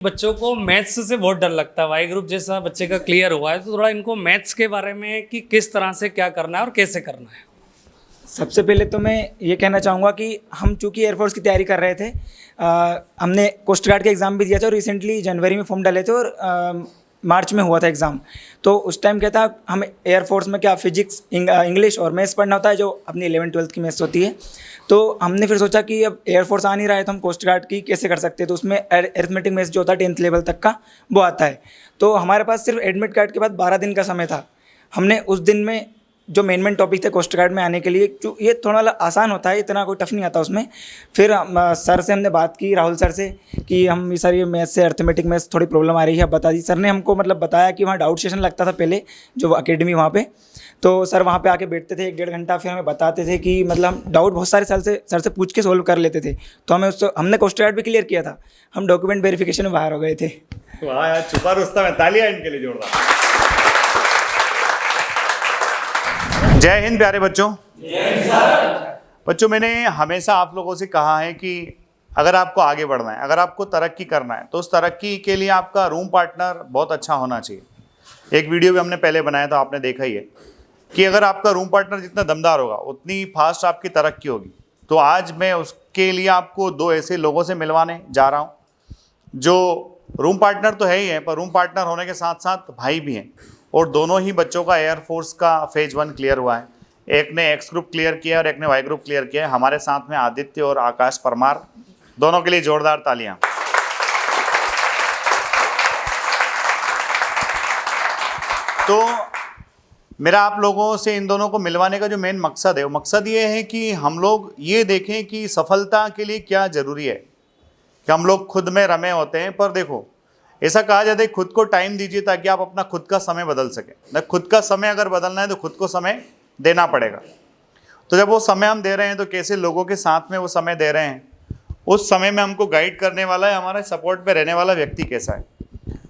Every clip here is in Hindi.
बच्चों को मैथ्स से बहुत डर लगता है। वाई ग्रुप जैसा बच्चे का क्लियर हुआ है तो थोड़ा इनको मैथ्स के बारे में कि किस तरह से क्या करना है और कैसे करना है। सबसे पहले तो मैं ये कहना चाहूँगा कि हम चूँकि एयरफोर्स की तैयारी कर रहे थे, हमने कोस्ट गार्ड का एग्ज़ाम भी दिया था और रिसेंटली जनवरी में फॉर्म डाले थे और मार्च में हुआ था एग्ज़ाम। तो उस टाइम क्या था, हम एयरफोर्स में क्या फिजिक्स इंग्लिश और मैथ्स पढ़ना होता है, जो अपनी 11th-12th की मैथ्स होती है। तो हमने फिर सोचा कि अब एयरफोर्स आ नहीं रहा है तो हम कोस्ट गार्ड की कैसे कर सकते हैं। तो उसमें अरिथमेटिक मैथ्स जो होता है 10th लेवल तक का वो आता है। तो हमारे पास सिर्फ एडमिट कार्ड के बाद 12 दिन का समय था। हमने उस दिन में जो मेन टॉपिक थे कोस्ट गार्ड में आने के लिए, जो ये थोड़ा आसान होता है, इतना कोई टफ नहीं आता उसमें। फिर सर से हमने बात की, राहुल सर से, कि हम सर ये मैथ्स से अर्थमेटिक मैथ्स थोड़ी प्रॉब्लम आ रही है, आप बता दी। सर ने हमको मतलब बताया कि वहाँ डाउट सेशन लगता था पहले, जो अकेडमी वहाँ पे। तो सर वहाँ पे आके बैठते थे 1-1.5 घंटा, फिर हमें बताते थे कि मतलब हम डाउट बहुत सारे सर से पूछ के सोल्व कर लेते थे। तो हमने कोस्ट गार्ड भी क्लियर किया था, हम डॉक्यूमेंट वेरिफिकेशन में बाहर हो गए थे। वाह यार, छुपा रुस्तम है, तालियां इनके लिए जोरदार। जय हिंद प्यारे बच्चों। बच्चों, मैंने हमेशा आप लोगों से कहा है कि अगर आपको आगे बढ़ना है, अगर आपको तरक्की करना है, तो उस तरक्की के लिए आपका रूम पार्टनर बहुत अच्छा होना चाहिए। एक वीडियो भी हमने पहले बनाया था, आपने देखा ही है कि अगर आपका रूम पार्टनर जितना दमदार होगा उतनी फास्ट आपकी तरक्की होगी। तो आज मैं उसके लिए आपको 2 ऐसे लोगों से मिलवाने जा रहा हूँ जो रूम पार्टनर तो है ही है, पर रूम पार्टनर होने के साथ साथ भाई भी हैं। और दोनों ही बच्चों का एयरफोर्स का फेज 1 क्लियर हुआ है। एक ने एक्स ग्रुप क्लियर किया और एक ने वाई ग्रुप क्लियर किया है। हमारे साथ में आदित्य और आकाश परमार, दोनों के लिए जोरदार तालियां। तो मेरा आप लोगों से इन दोनों को मिलवाने का जो मेन मकसद है, वो मकसद ये है कि हम लोग ये देखें कि सफलता के लिए क्या जरूरी है। कि हम लोग खुद में रमे होते हैं, पर देखो ऐसा कहा जाता है खुद को टाइम दीजिए ताकि आप अपना खुद का समय बदल सकें। ना खुद का समय अगर बदलना है तो खुद को समय देना पड़ेगा। तो जब वो समय हम दे रहे हैं तो कैसे लोगों के साथ में वो समय दे रहे हैं, उस समय में हमको गाइड करने वाला है, हमारे सपोर्ट पे रहने वाला व्यक्ति कैसा है।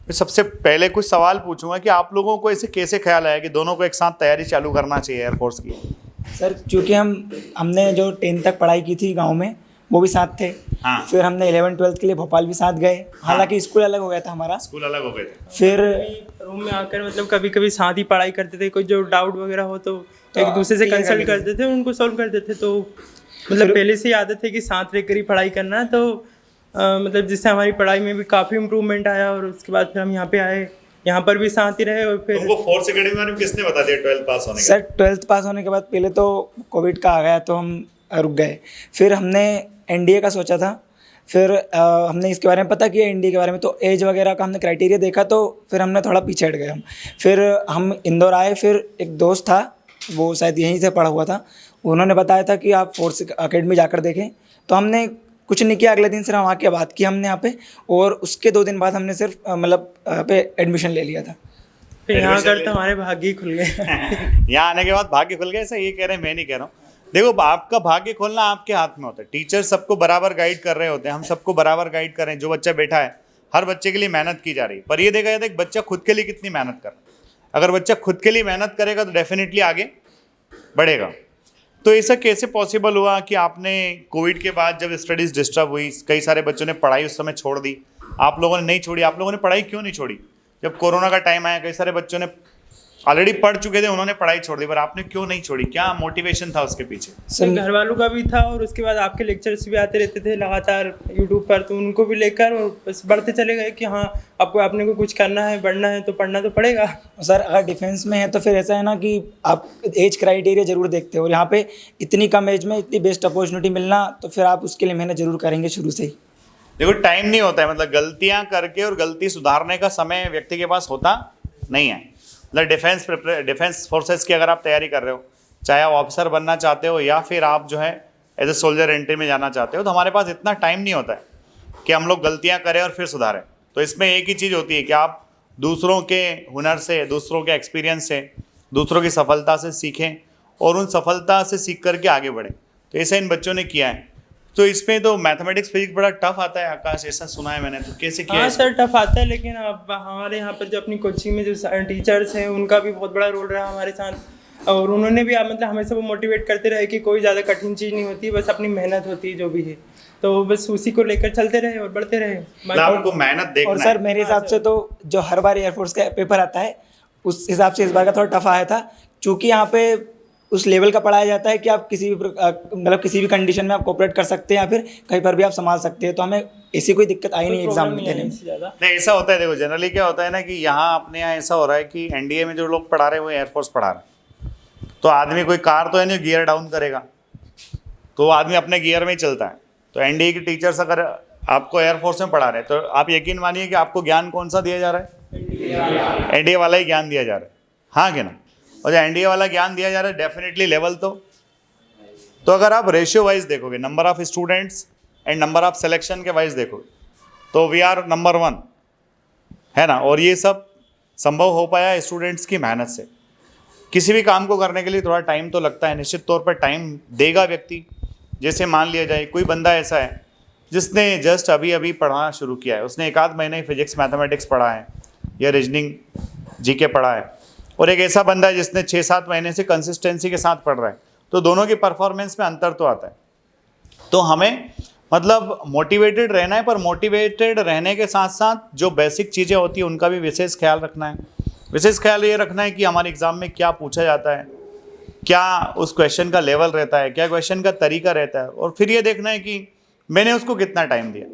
तो सबसे पहले कुछ सवाल पूछूंगा कि आप लोगों को ऐसे कैसे ख्याल आया कि दोनों को एक साथ तैयारी चालू करना चाहिए एयरफोर्स की। सर चूँकि हमने जो 10th तक पढ़ाई की थी गांव में, वो भी साथ थे। हाँ। फिर हमने 11th-12th के लिए भोपाल भी साथ गए। हालांकि स्कूल अलग हो गया था हमारा, स्कूल अलग हो गए थे। फिर रूम में आकर मतलब कभी कभी साथ ही पढ़ाई करते थे। कोई जो डाउट वगैरह हो तो एक दूसरे से कंसल्ट करते थे, उनको सॉल्व करते थे। तो मतलब पहले से ही आदत है कि साथ रहकर ही पढ़ाई करना है। तो मतलब जिससे हमारी पढ़ाई में भी काफ़ी इम्प्रूवमेंट आया। और उसके बाद फिर हम यहाँ पे आए, यहाँ पर भी साथ ही रहे। और फिर तुमको फोर्स एकेडमी में किसने बता दिया 12th पास होने के? सर 12th पास होने के बाद पहले तो कोविड का आ गया तो हम रुक गए। फिर हमने एनडीए का सोचा था। फिर हमने इसके बारे में पता किया एनडीए के बारे में, तो एज वगैरह का हमने क्राइटेरिया देखा, तो फिर हमने थोड़ा पीछे हट गए हम। फिर हम इंदौर आए। फिर एक दोस्त था, वो शायद यहीं से पढ़ा हुआ था, उन्होंने बताया था कि आप फोर्स एकेडमी जाकर देखें। तो हमने कुछ नहीं किया, अगले दिन सिर्फ वहाँ की बात की हमने यहाँ पे, और उसके 2 दिन बाद हमने सिर्फ मतलब पे एडमिशन ले लिया था। फिर यहाँ कर तो हमारे भाग्य ही खुल गए। यहाँ आने के बाद भाग्य खुल गया, ऐसा ये कह रहे हैं, मैं नहीं कह रहा हूँ। देखो, आपका भाग्य खोलना आपके हाथ में होता है। टीचर सबको बराबर गाइड कर रहे होते हैं, हम सबको बराबर गाइड कर रहे हैं। जो बच्चा बैठा है, हर बच्चे के लिए मेहनत की जा रही है। पर ये देखा जाता है कि बच्चा खुद के लिए कितनी मेहनत कर रहा है। अगर बच्चा खुद के लिए मेहनत करेगा तो डेफिनेटली आगे बढ़ेगा। तो ऐसा कैसे पॉसिबल हुआ कि आपने कोविड के बाद जब स्टडीज़ डिस्टर्ब हुई, कई सारे बच्चों ने पढ़ाई उस समय छोड़ दी, आप लोगों ने नहीं छोड़ी। आप लोगों ने पढ़ाई क्यों नहीं छोड़ी? जब कोरोना का टाइम आया, कई सारे बच्चों ने ऑलरेडी पढ़ चुके थे, उन्होंने पढ़ाई छोड़ दी, पर आपने क्यों नहीं छोड़ी? क्या मोटिवेशन था उसके पीछे? सर घर वालों का भी था, और उसके बाद आपके लेक्चर्स भी आते रहते थे लगातार यूट्यूब पर, तो उनको भी लेकर और बस बढ़ते चले गए कि हाँ आपको अपने को कुछ करना है, बढ़ना है, तो पढ़ना तो पड़ेगा। सर अगर डिफेंस में है तो फिर ऐसा है ना कि आप एज क्राइटेरिया जरूर देखते हो, और यहाँ पे इतनी कम एज में इतनी बेस्ट अपॉर्चुनिटी मिलना, तो फिर आप उसके लिए मेहनत जरूर करेंगे शुरू से ही। देखो, टाइम नहीं होता है, मतलब गलतियां करके और गलती सुधारने का समय व्यक्ति के पास होता नहीं है। मतलब डिफेंस फोर्सेस की अगर आप तैयारी कर रहे हो, चाहे आप ऑफिसर बनना चाहते हो या फिर आप जो है एज ए सोल्जर एंट्री में जाना चाहते हो, तो हमारे पास इतना टाइम नहीं होता है कि हम लोग गलतियां करें और फिर सुधारें। तो इसमें एक ही चीज़ होती है कि आप दूसरों के हुनर से, दूसरों के एक्सपीरियंस से, दूसरों की सफलता से सीखें और उन सफलता से सीख करके आगे बढ़ें। तो ऐसा इन बच्चों ने किया है। तो इसमें तो मैथमेटिक्स फिजिक्स बड़ा टफ आता है आकाश, ऐसा सुना है मैंने, तो कैसे किया? हाँ सर, टफ आता है, लेकिन अब हमारे यहाँ पर जो अपनी कोचिंग में जो टीचर्स हैं उनका भी बहुत बड़ा रोल रहा हमारे साथ। और उन्होंने भी मतलब हमें सब मोटिवेट करते रहे कि कोई ज़्यादा कठिन चीज़ नहीं होती, बस अपनी मेहनत होती है जो भी है। तो बस उसी को लेकर चलते रहे और बढ़ते रहे। मतलब आपको मेहनत देखना और है। सर मेरे हिसाब से तो जो हर बार एयरफोर्स का पेपर आता है उस हिसाब से इस बार का थोड़ा टफ आया था, क्योंकि यहाँ पे उस लेवल का पढ़ाया जाता है कि आप किसी भी मतलब किसी भी कंडीशन में आप कोऑपरेट कर सकते हैं या फिर कहीं पर भी आप संभाल सकते हैं। तो हमें ऐसी कोई दिक्कत आई नहीं एग्जाम देने में। नहीं, ऐसा होता है, देखो जनरली क्या होता है ना कि यहाँ अपने यहाँ ऐसा हो रहा है कि एनडीए में जो लोग पढ़ा रहे हैं वो एयरफोर्स पढ़ा रहे हैं। तो आदमी कोई कार तो है नहीं गियर डाउन करेगा, तो आदमी अपने गियर में ही चलता है। तो एनडीए के टीचर्स अगर आपको एयरफोर्स में पढ़ा रहे हैं तो आप यकीन मानिए कि आपको ज्ञान कौन सा दिया जा रहा है? एनडीए वाला ही ज्ञान दिया जा रहा है, हाँ कि ना? और जो एनडीए वाला ज्ञान दिया जा रहा है डेफिनेटली लेवल तो अगर आप रेशियो वाइज देखोगे, number of students and number of selection के वाइज देखोगे, तो वी आर नंबर 1 है ना। और ये सब संभव हो पाया स्टूडेंट्स की मेहनत से। किसी भी काम को करने के लिए थोड़ा टाइम तो लगता है, निश्चित तौर पर टाइम देगा व्यक्ति। जैसे मान लिया जाए कोई बंदा ऐसा है जिसने जस्ट अभी अभी पढ़ना शुरू किया है, उसने 1 आध महीने फिजिक्स मैथमेटिक्स पढ़ा है या रीजनिंग जीके पढ़ा है, और एक ऐसा बंदा है जिसने 6-7 महीने से कंसिस्टेंसी के साथ पढ़ रहा है, तो दोनों की परफॉर्मेंस में अंतर तो आता है। तो हमें मतलब मोटिवेटेड रहना है, पर मोटिवेटेड रहने के साथ साथ जो बेसिक चीज़ें होती हैं उनका भी विशेष ख्याल रखना है। विशेष ख्याल ये रखना है कि हमारे एग्ज़ाम में क्या पूछा जाता है, क्या उस क्वेश्चन का लेवल रहता है, क्या क्वेश्चन का तरीका रहता है, और फिर ये देखना है कि मैंने उसको कितना टाइम दिया।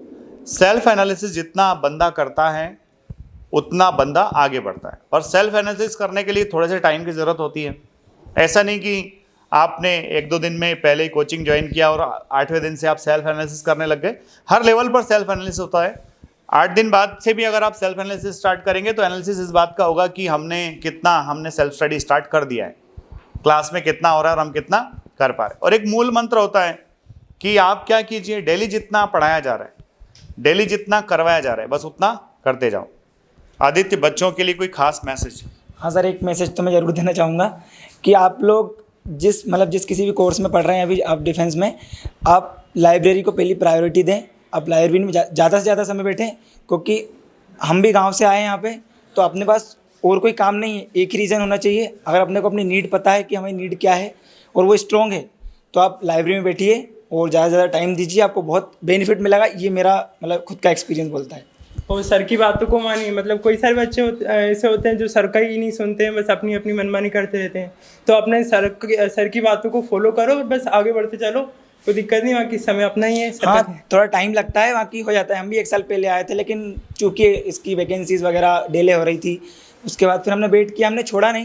सेल्फ एनालिसिस जितना बंदा करता है उतना बंदा आगे बढ़ता है, पर सेल्फ एनालिसिस करने के लिए थोड़े से टाइम की ज़रूरत होती है। ऐसा नहीं कि आपने 1-2 दिन में पहले ही कोचिंग ज्वाइन किया और 8वें दिन से आप सेल्फ एनालिसिस करने लग गए। हर लेवल पर सेल्फ एनालिसिस होता है। 8 दिन बाद से भी अगर आप सेल्फ एनालिसिस स्टार्ट करेंगे तो एनालिसिस इस बात का होगा कि हमने सेल्फ स्टडी स्टार्ट कर दिया है, क्लास में कितना हो रहा है और हम कितना कर पा रहे हैं। और एक मूल मंत्र होता है कि आप क्या कीजिए, डेली जितना पढ़ाया जा रहा है, डेली जितना करवाया जा रहा है, बस उतना करते जाओ। आदित्य, बच्चों के लिए कोई खास मैसेज? हाँ सर, एक मैसेज तो मैं ज़रूर देना चाहूँगा कि आप लोग जिस किसी भी कोर्स में पढ़ रहे हैं अभी आप डिफेंस में, आप लाइब्रेरी को पहली प्रायोरिटी दें। आप लाइब्रेरी में ज़्यादा से ज़्यादा समय बैठें, क्योंकि हम भी गांव से आए हैं यहाँ पे, तो अपने पास और कोई काम नहीं है, एक ही रीज़न होना चाहिए। अगर अपने को अपनी नीड पता है कि हमारी नीड क्या है और वो स्ट्रॉन्ग है, तो आप लाइब्रेरी में बैठिए और ज़्यादा से ज़्यादा टाइम दीजिए, आपको बहुत बेनिफिट मिलेगा। ये मेरा मतलब खुद का एक्सपीरियंस बोलता है। और सर की बातों को मानिए, मतलब कोई सारे बच्चे ऐसे होते हैं जो सर का ही नहीं सुनते हैं, बस अपनी अपनी मनमानी करते रहते हैं। तो अपने सर की बातों को फॉलो करो और बस आगे बढ़ते चलो, कोई दिक्कत नहीं। बाकी समय अपना ही है। हाँ, थोड़ा टाइम लगता है, बाकी हो जाता है। हम भी 1 साल पहले आए थे, लेकिन चूँकि इसकी वैकेंसीज़ वगैरह डिले हो रही थी, उसके बाद फिर हमने वेट किया, हमने छोड़ा नहीं,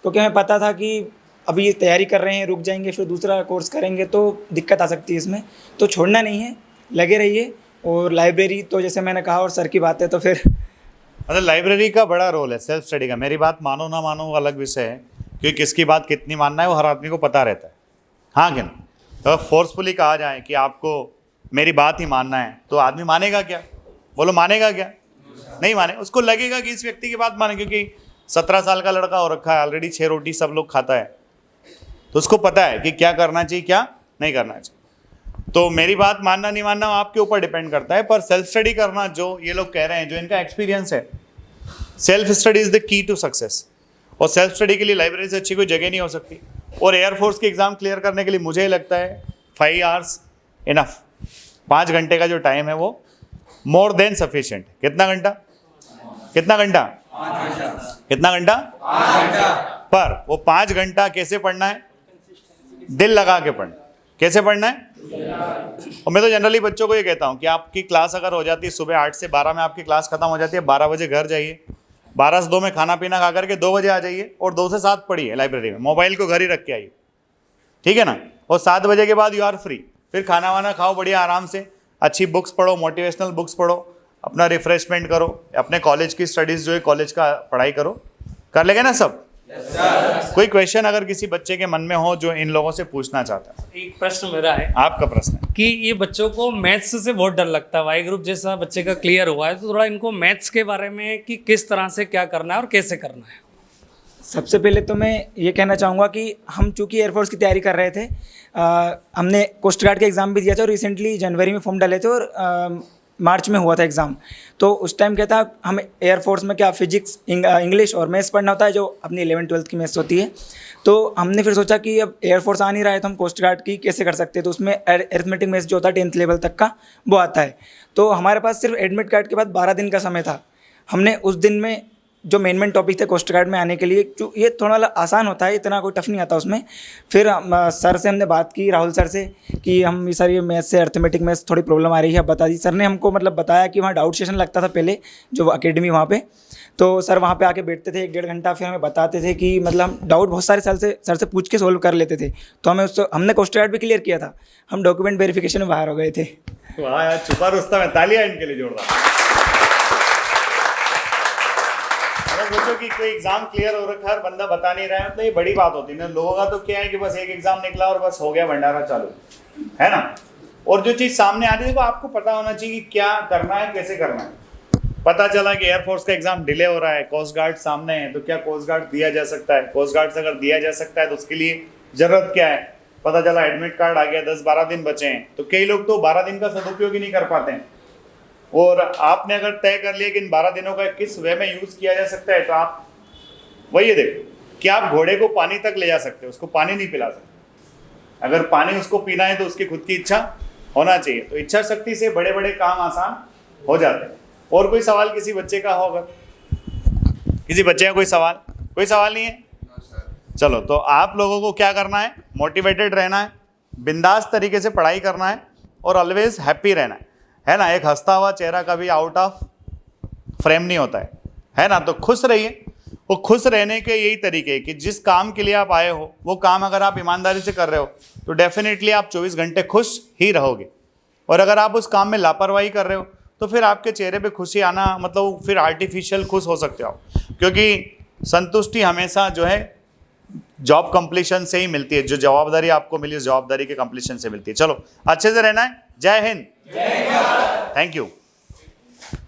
क्योंकि हमें पता था कि अभी तैयारी कर रहे हैं, रुक जाएंगे फिर दूसरा कोर्स करेंगे तो दिक्कत आ सकती है इसमें। तो छोड़ना नहीं है, लगे रहिए। और लाइब्रेरी तो जैसे मैंने कहा, और सर की बात है तो फिर मतलब लाइब्रेरी का बड़ा रोल है सेल्फ स्टडी का। मेरी बात मानो ना मानो वो अलग विषय है, क्योंकि किसकी बात कितनी मानना है वो हर आदमी को पता रहता है, हाँ कि नहीं? तो फोर्सफुली कहा जाए कि आपको मेरी बात ही मानना है, तो आदमी मानेगा क्या? बोलो, मानेगा क्या? नहीं माने। उसको लगेगा कि इस व्यक्ति की बात माने, क्योंकि 17 साल का लड़का हो रखा है, ऑलरेडी 6 रोटी सब लोग खाता है, तो उसको पता है कि क्या करना चाहिए, क्या नहीं करना चाहिए। तो मेरी बात मानना नहीं मानना आपके ऊपर डिपेंड करता है, पर सेल्फ स्टडी करना जो ये लोग कह रहे हैं, जो इनका एक्सपीरियंस है, self study is the key to success. और सेल्फ स्टडी के लिए लाइब्रेरी से अच्छी कोई जगह नहीं हो सकती। और एयरफोर्स के एग्ज़ाम क्लियर करने के लिए मुझे लगता है 5 आवर्स इनफ। 5 घंटे का जो टाइम है वो मोर देन सफिशिएंट। कितना घंटा? कितना घंटा? 5 घंटा। पर वो 5 घंटा कैसे पढ़ना है? दिल लगा के पढ़ना। कैसे पढ़ना है? और मैं तो जनरली बच्चों को ये कहता हूँ कि आपकी क्लास अगर हो जाती है सुबह 8 से 12 में, आपकी क्लास खत्म हो जाती है, 12 बजे घर जाइए, 12 से 2 में खाना पीना खा करके 2 बजे आ जाइए और 2 से 7 पढ़िए लाइब्रेरी में। मोबाइल को घर ही रख के आइए, ठीक है ना? और 7 बजे के बाद यू आर फ्री। फिर खाना वाना खाओ बढ़िया आराम से, अच्छी बुक्स पढ़ो, मोटिवेशनल बुक्स पढ़ो, अपना रिफ्रेशमेंट करो, अपने कॉलेज की स्टडीज़ जो है कॉलेज का पढ़ाई करो। कर लेंगे ना सब? कोई क्वेश्चन अगर किसी बच्चे के मन में हो जो इन लोगों से पूछना चाहता है? एक प्रश्न मेरा है। आपका प्रश्न है कि ये बच्चों को मैथ्स से बहुत डर लगता है। वाई ग्रुप जैसा बच्चे का क्लियर हुआ है, तो थोड़ा इनको मैथ्स के बारे में कि किस तरह से क्या करना है और कैसे करना है। सबसे पहले तो मैं ये कहना चाहूँगा कि हम चूँकि एयरफोर्स की तैयारी कर रहे थे, हमने कोस्ट गार्ड का एग्ज़ाम भी दिया था और रिसेंटली जनवरी में फॉर्म डाले थे, और मार्च में हुआ था एग्ज़ाम। तो उस टाइम क्या था, हमें एयरफोर्स में क्या फिजिक्स इंग्लिश और मैथ्स पढ़ना होता है, जो अपनी 11th-12th की मैथ्स होती है। तो हमने फिर सोचा कि अब एयरफोर्स आ नहीं रहा है तो हम कोस्ट गार्ड की कैसे कर सकते हैं। तो उसमें अरिथमेटिक मैथ्स जो होता है 10th लेवल तक का, वो आता है। तो हमारे पास सिर्फ एडमिट कार्ड के बाद 12 दिन का समय था। हमने उस दिन में जो मेन टॉपिक थे कोस्ट गार्ड में आने के लिए, जो ये थोड़ा आसान होता है, इतना कोई टफ नहीं आता उसमें। फिर सर से हमने बात की, राहुल सर से, कि हम ये सारी मैथ से अर्थमेटिक मैथ्स थोड़ी प्रॉब्लम आ रही है, बता दी। सर ने हमको मतलब बताया कि वहाँ डाउट सेशन लगता था पहले, जो अकेडमी वहाँ पे। तो सर वहाँ पे आके बैठते थे 1-1.5 घंटा, फिर हमें बताते थे कि मतलब हम डाउट बहुत सारे साल से सर से पूछ के सोल्व कर लेते थे। तो हमने कोस्ट गार्ड भी क्लियर किया था, हम डॉक्यूमेंट वेरिफिकेशन में बाहर हो गए थे। वाह यार, छुपा रुस्तम है, तालियां इनके लिए जोरदार। सोचो कि कोई एग्जाम क्लियर हो रखा है और बंदा बता नहीं रहा है, मतलब ये बड़ी बात होती है ना। लोगों का तो क्या है कि बस एक एग्जाम निकला और बस हो गया भंडारा चालू, है ना। और जो चीज़ सामने आ रही है वो आपको पता होना चाहिए कि क्या करना है, कैसे करना है। पता चला कि एयरफोर्स का एग्जाम डिले हो रहा है, कोस्ट गार्ड सामने है, तो क्या कोस्ट गार्ड दिया जा सकता है? कोस्ट गार्ड से अगर दिया जा सकता है तो उसके लिए ज़रूरत क्या है? पता चला एडमिट कार्ड आ गया, 10-12 दिन बचे हैं, तो कई लोग तो 12 दिन का सदुपयोग ही नहीं कर पाते हैं। और आपने अगर तय कर लिया कि इन 12 दिनों का किस वे में यूज़ किया जा सकता है, तो आप वही देखो कि आप घोड़े को पानी तक ले जा सकते हो, उसको पानी नहीं पिला सकते। अगर पानी उसको पीना है तो उसकी खुद की इच्छा होना चाहिए। तो इच्छा शक्ति से बड़े बड़े काम आसान हो जाते हैं। और कोई सवाल किसी बच्चे का होगा? किसी बच्चे का कोई सवाल? कोई सवाल नहीं है? चलो, तो आप लोगों को क्या करना है? मोटिवेटेड रहना है, बिंदास तरीके से पढ़ाई करना है और ऑलवेज हैप्पी रहना है ना। एक हंसता हुआ चेहरा कभी आउट ऑफ फ्रेम नहीं होता है ना। तो खुश रहिए। वो खुश रहने के यही तरीके हैं कि जिस काम के लिए आप आए हो वो काम अगर आप ईमानदारी से कर रहे हो तो डेफिनेटली आप 24 घंटे खुश ही रहोगे। और अगर आप उस काम में लापरवाही कर रहे हो तो फिर आपके चेहरे पे खुशी आना मतलब फिर आर्टिफिशियल खुश हो सकते हो आप, क्योंकि संतुष्टि हमेशा जो है जॉब कंप्लीशन से ही मिलती है। जो जवाबदारी आपको मिली उस जवाबदारी के कंप्लीशन से मिलती है। चलो, अच्छे से रहना है। जय हिंद, थैंक यू।